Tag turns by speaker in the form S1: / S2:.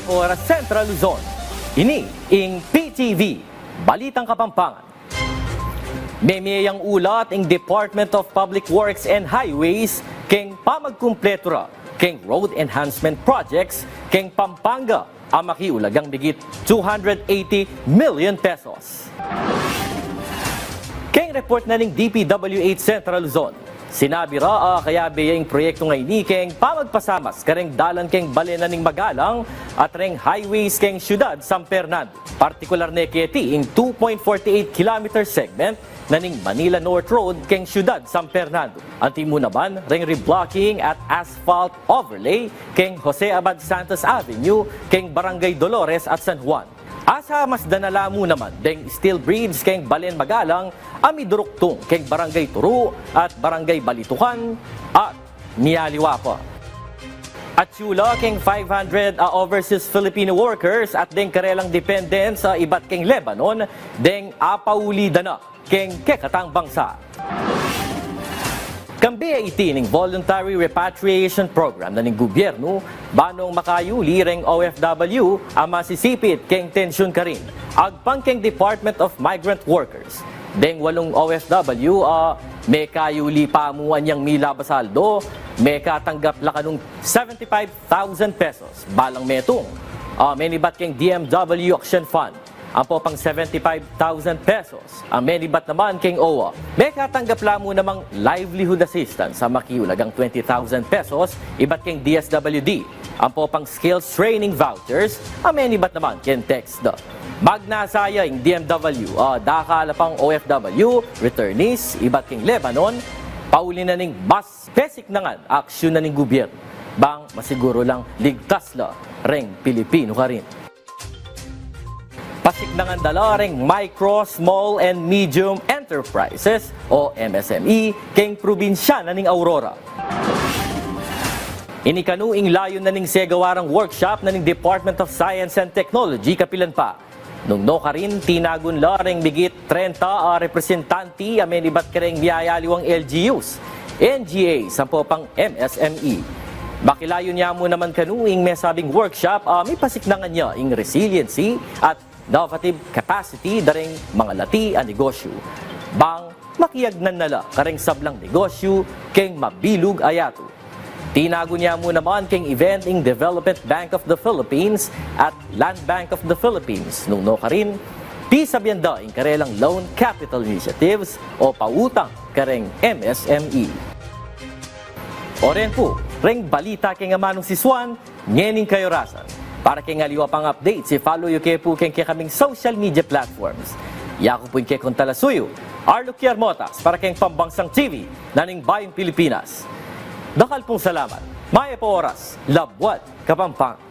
S1: Ora Central Luzon. Ini ing PTV, Balitang Kapampangan. Memeyang ulat ing Department of Public Works and Highways keng pamagkumpletura keng road enhancement projects keng Pampanga ang makiulagang bigit 280 million pesos. Keng report na ning DPWH Central Luzon, sinabi ra kaya biyang proyekto ngay ni keng pamagpasamas kareng dalan keng balena ning Magalang at reng highways keng syudad San Fernando. Partikular na keti ing 2.48 kilometer segment na ning Manila North Road keng syudad San Fernando. Anti mo naman reng reblocking at asphalt overlay keng Jose Abad Santos Avenue keng Barangay Dolores at San Juan. Asa mas danala mo naman deng steel bridge keng Balen Magalang, Amiduruktong keng Barangay Turu at Barangay Balitukan at Nialiwa pa. At yula keng 500 overseas Filipino workers at deng karelang dependent sa iba't keng Lebanon deng apauli dana keng kekatang bangsa. Kambia iti ning voluntary repatriation program na ning gobyerno banong makayuli reng OFW ang masisipit keng tensyon karin. Agpang keng Department of Migrant Workers. Deng walong OFW may kayuli pamuan yang mila basaldo, may katanggap lakanong 75,000 pesos. Balang metong may nibat keng DMW Auction Fund. Ang po pang 75,000 pesos. Ang menibat naman keng OWA. May katanggap lamo namang livelihood assistance sa makiulagang 20,000 pesos. Ibat keng DSWD. Ang po pang skills training vouchers. Ang menibat naman keng TextDA. Magnasaya yung DMW. Dakala pang OFW, returnees, ibat keng Lebanon. Pauli na ning mas basic na nga aksyon na ning gobyerno. Bang masiguro lang ligtas la reng Pilipino ka rin. Pasik na nga dalareng Micro, Small and Medium Enterprises o MSME keng probinsya na ning Aurora. Inikanuing layon na ning segawarang workshop na ning Department of Science and Technology kapilan pa. Nung no ka rin, tinagun lareng bigit 30 representanti amenibat kareng biyayaliwang LGUs, NGA, sampo pang MSME. Bakilayon niya mo naman kanuing may sabing workshop, may pasik na nga niya ing resiliency at innovative capacity daring mga lati a negosyo. Bang makiyagnan nala kareng sablang negosyo keng mabilog ayato. Tinago niya mo naman keng event ing Development Bank of the Philippines at Land Bank of the Philippines. Nung no ka rin, pisabyanda ing karelang loan capital initiatives o pautang kareng MSME. O rin po, reng balita keng amanong si Swan, ngening kayo rasan. Para keng aliwa pang updates, i-follow yu kaya po keng kaming social media platforms. Yako po yung kaya kong talasuyo, Arlo Kiermotas, para keng Pambansang TV, naning Bayang Pilipinas. Dakal pong salamat. Maya po oras, Labwat, Kapampangan.